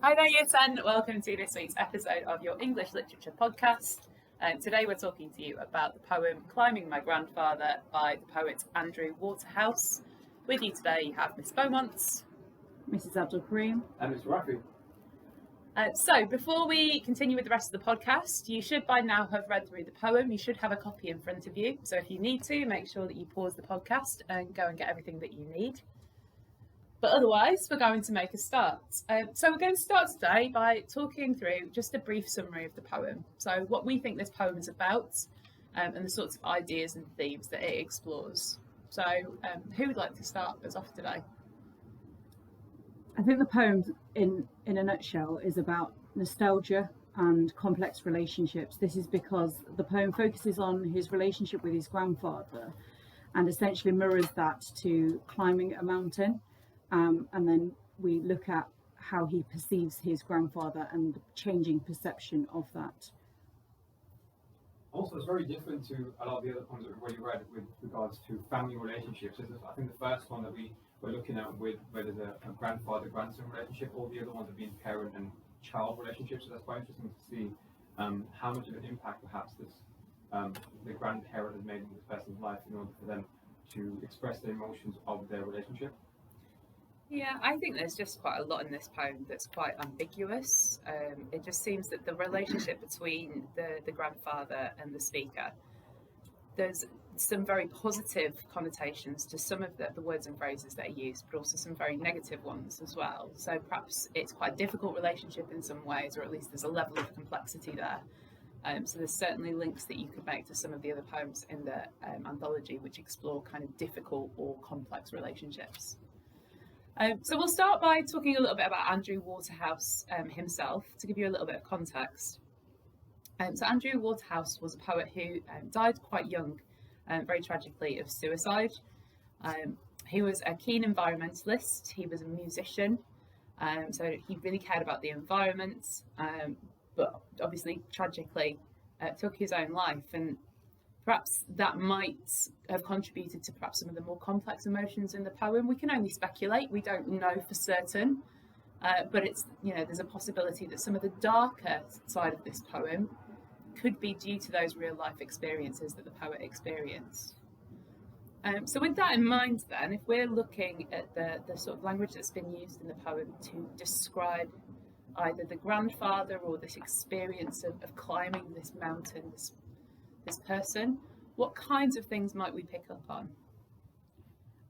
Hi there, Year 10. Welcome to this week's episode of your English Literature podcast. Today we're talking to you about the poem Climbing My Grandfather by the poet Andrew Waterhouse. With you today you have Miss Beaumont, Mrs. Abdul Kareem, and Mr. Rafi. So before we continue with the rest of the podcast, you should by now have read through the poem. You should have a copy in front of you. So if you need to, make sure that you pause the podcast and go and get everything that you need. But otherwise, we're going to make a start. So we're going to start today by talking through just a brief summary of the poem. So what we think this poem is about and the sorts of ideas and themes that it explores. So who would like to start us off today? I think the poem in a nutshell is about nostalgia and complex relationships. This is because the poem focuses on his relationship with his grandfather and essentially mirrors that to climbing a mountain. And then we look at how he perceives his grandfather and the changing perception of that. Also, it's very different to a lot of the other poems that we've already read with regards to family relationships. This is, I think, the first one that we were looking at with where there's a grandfather-grandson relationship. All the other ones have been parent and child relationships. So that's quite interesting to see how much of an impact perhaps this the grandparent has made in this person's life in order for them to express the emotions of their relationship. Yeah, I think there's just quite a lot in this poem that's quite ambiguous. It just seems that the relationship between the grandfather and the speaker, there's some very positive connotations to some of the words and phrases that are used, but also some very negative ones as well. So perhaps it's quite a difficult relationship in some ways, or at least there's a level of complexity there. So there's certainly links that you could make to some of the other poems in the anthology which explore kind of difficult or complex relationships. So we'll start by talking a little bit about Andrew Waterhouse himself, to give you a little bit of context. So Andrew Waterhouse was a poet who died quite young, very tragically, of suicide. He was a keen environmentalist, he was a musician, so he really cared about the environment, but obviously tragically took his own life, and perhaps that might have contributed to perhaps some of the more complex emotions in the poem. We can only speculate, we don't know for certain, but it's, there's a possibility that some of the darker side of this poem could be due to those real life experiences that the poet experienced. So with that in mind then, if we're looking at the sort of language that's been used in the poem to describe either the grandfather or this experience of climbing this mountain, this person, what kinds of things might we pick up on?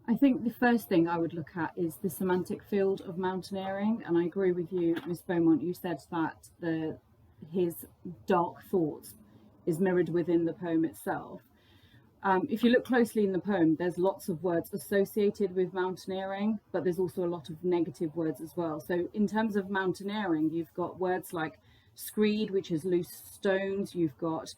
I think the first thing I would look at is the semantic field of mountaineering, and I agree with you, Miss Beaumont. You said that his dark thoughts is mirrored within the poem itself. If you look closely in the poem, there's lots of words associated with mountaineering, but there's also a lot of negative words as well. So in terms of mountaineering, you've got words like screed, which is loose stones, you've got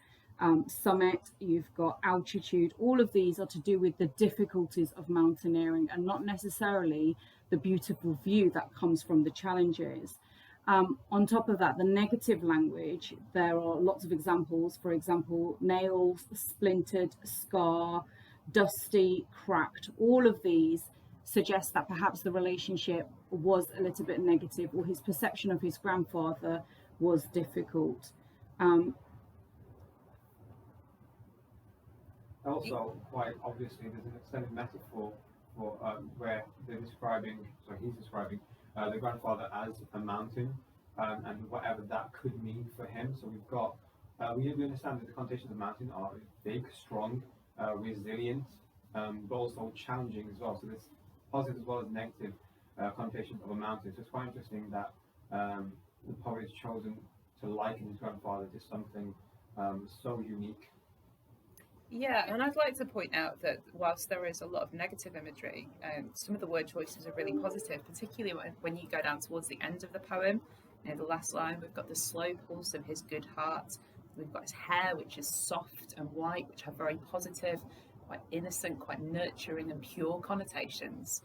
summit, you've got altitude. All of these are to do with the difficulties of mountaineering and not necessarily the beautiful view that comes from the challenges. On top of that, the negative language, there are lots of examples. For example, nails, splintered, scar, dusty, cracked. All of these suggest that perhaps the relationship was a little bit negative, or his perception of his grandfather was difficult. Also, quite obviously, there's an extended metaphor for where he's describing the grandfather as a mountain, and whatever that could mean for him. So we've got, we understand that the connotations of mountain are big, strong, resilient, but also challenging as well. So there's positive as well as negative connotations of a mountain. So it's quite interesting that the poet has chosen to liken his grandfather to something so unique. Yeah, and I'd like to point out that whilst there is a lot of negative imagery, some of the word choices are really positive, particularly when you go down towards the end of the poem. The last line, we've got the slow pulse of his good heart. We've got his hair, which is soft and white, which have very positive, quite innocent, quite nurturing and pure connotations.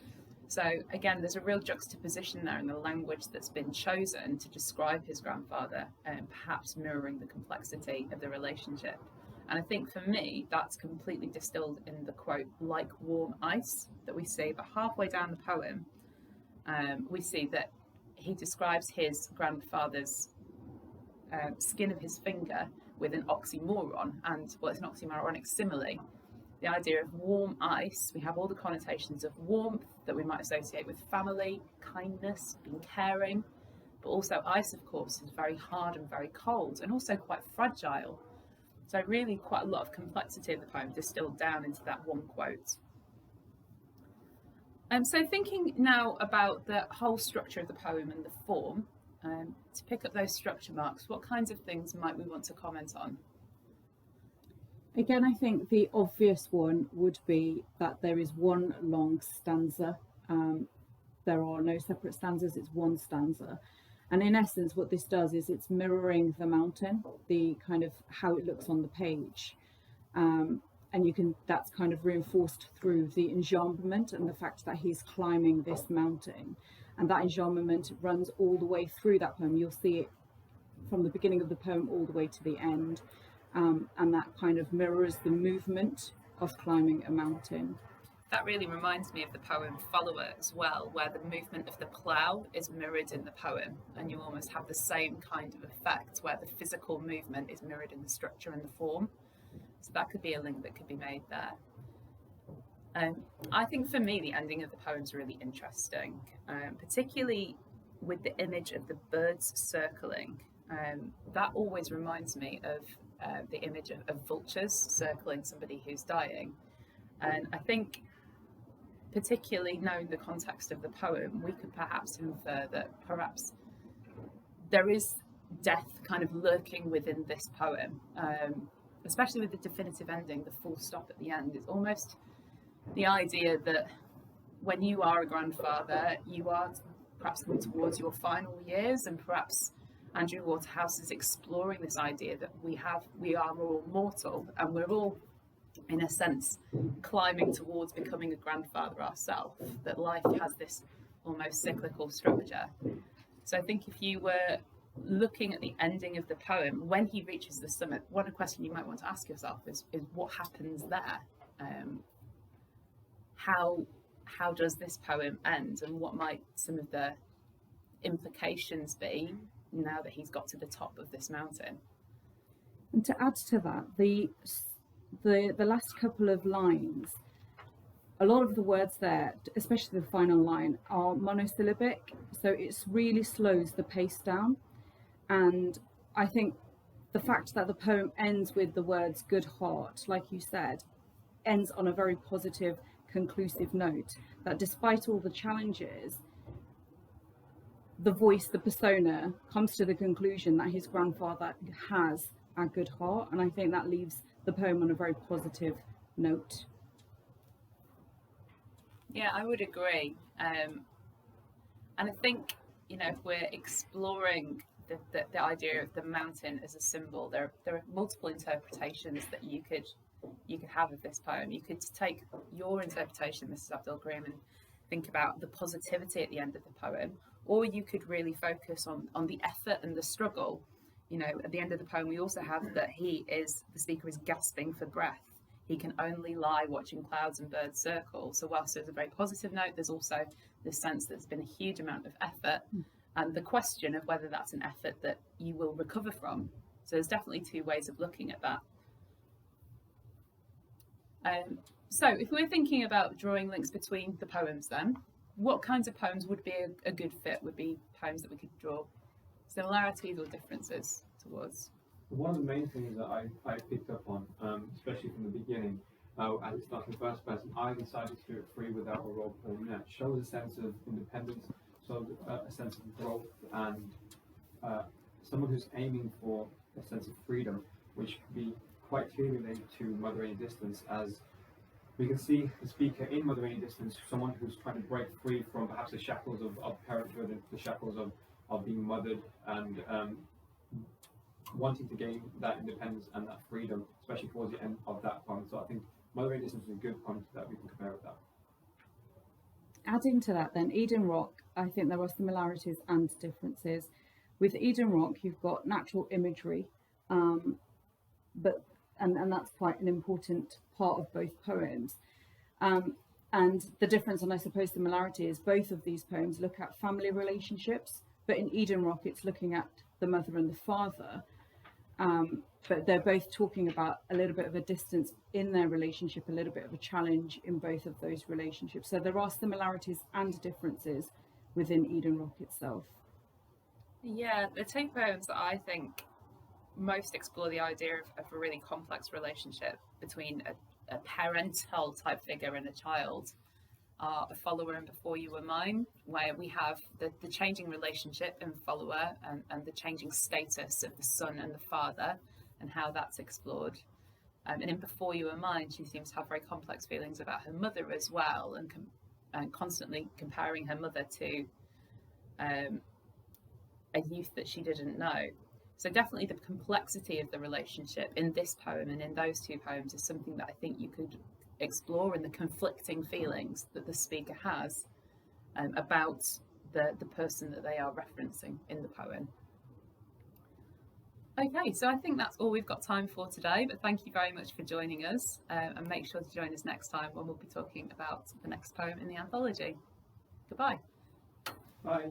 So again, there's a real juxtaposition there in the language that's been chosen to describe his grandfather, and perhaps mirroring the complexity of the relationship. And I think for me, that's completely distilled in the quote, like warm ice, that we see. But halfway down the poem, we see that he describes his grandfather's skin of his finger with an oxymoron, and well, it's an oxymoronic simile. The idea of warm ice, we have all the connotations of warmth that we might associate with family, kindness, being caring, but also ice, of course, is very hard and very cold and also quite fragile. So really quite a lot of complexity in the poem distilled down into that one quote. So thinking now about the whole structure of the poem and the form, to pick up those structure marks, what kinds of things might we want to comment on? Again, I think the obvious one would be that there is one long stanza. There are no separate stanzas, it's one stanza. And in essence, what this does is it's mirroring the mountain, the kind of how it looks on the page. And that's kind of reinforced through the enjambment and the fact that he's climbing this mountain. And that enjambment runs all the way through that poem. You'll see it from the beginning of the poem all the way to the end. And that kind of mirrors the movement of climbing a mountain. That really reminds me of the poem Follower as well, where the movement of the plough is mirrored in the poem, and you almost have the same kind of effect where the physical movement is mirrored in the structure and the form. So that could be a link that could be made there. I think for me the ending of the poem is really interesting, particularly with the image of the birds circling. That always reminds me of the image of vultures circling somebody who's dying. And I think, particularly knowing the context of the poem, we could perhaps infer that perhaps there is death kind of lurking within this poem, especially with the definitive ending, the full stop at the end. It's almost the idea that when you are a grandfather, you are perhaps coming towards your final years, and perhaps Andrew Waterhouse is exploring this idea that we are all mortal, and we're all, in a sense, climbing towards becoming a grandfather ourselves, that life has this almost cyclical structure. So I think if you were looking at the ending of the poem, when he reaches the summit, one question you might want to ask yourself is what happens there? How does this poem end, and what might some of the implications be now that he's got to the top of this mountain? And to add to that, the last couple of lines, a lot of the words there, especially the final line, are monosyllabic, so it really slows the pace down. And I think the fact that the poem ends with the words good heart, like you said, ends on a very positive, conclusive note, that despite all the challenges, the voice, the persona, comes to the conclusion that his grandfather has a good heart, and I think that leaves the poem on a very positive note. Yeah, I would agree. And I think, if we're exploring the idea of the mountain as a symbol, there are multiple interpretations that you could have of this poem. You could take your interpretation, Mrs. Abdul Karim, and think about the positivity at the end of the poem, or you could really focus on the effort and the struggle. At the end of the poem, we also have that the speaker is gasping for breath. He can only lie watching clouds and birds circle. So whilst there's a very positive note, there's also this sense that there's been a huge amount of effort, and the question of whether that's an effort that you will recover from. So there's definitely two ways of looking at that. So if we're thinking about drawing links between the poems, then what kinds of poems would be a good fit? Would be poems that we could draw similarities or differences towards? One of the main things that I picked up on, especially from the beginning, as it starts in the first person, I decided to do it free without a role playing net, shows a sense of independence, shows a sense of growth, and someone who's aiming for a sense of freedom, which can be quite clearly linked to Mother Any Distance, as we can see the speaker in Mother Any Distance, someone who's trying to break free from perhaps the shackles of parenthood and the shackles of being mothered, and wanting to gain that independence and that freedom, especially towards the end of that poem. So I think Mother Any Distance is a good point that we can compare with that. Adding to that then, Eden Rock, I think there are similarities and differences. With Eden Rock, you've got natural imagery, and that's quite an important part of both poems. And the difference, and I suppose similarity, is both of these poems look at family relationships but in Eden Rock it's looking at the mother and the father, but they're both talking about a little bit of a distance in their relationship, a little bit of a challenge in both of those relationships. So there are similarities and differences within Eden Rock itself. Yeah, the two poems that I think most explore the idea of a really complex relationship between a parental type figure and a child are A Follower and Before You Were Mine, where we have the changing relationship in Follower and the changing status of the son and the father and how that's explored. And in Before You Were Mine, she seems to have very complex feelings about her mother as well, and constantly comparing her mother to a youth that she didn't know. So definitely the complexity of the relationship in this poem and in those two poems is something that I think you could explore, in the conflicting feelings that the speaker has about the person that they are referencing in the poem. Okay, so I think that's all we've got time for today, but thank you very much for joining us, and make sure to join us next time when we'll be talking about the next poem in the anthology. Goodbye. Bye.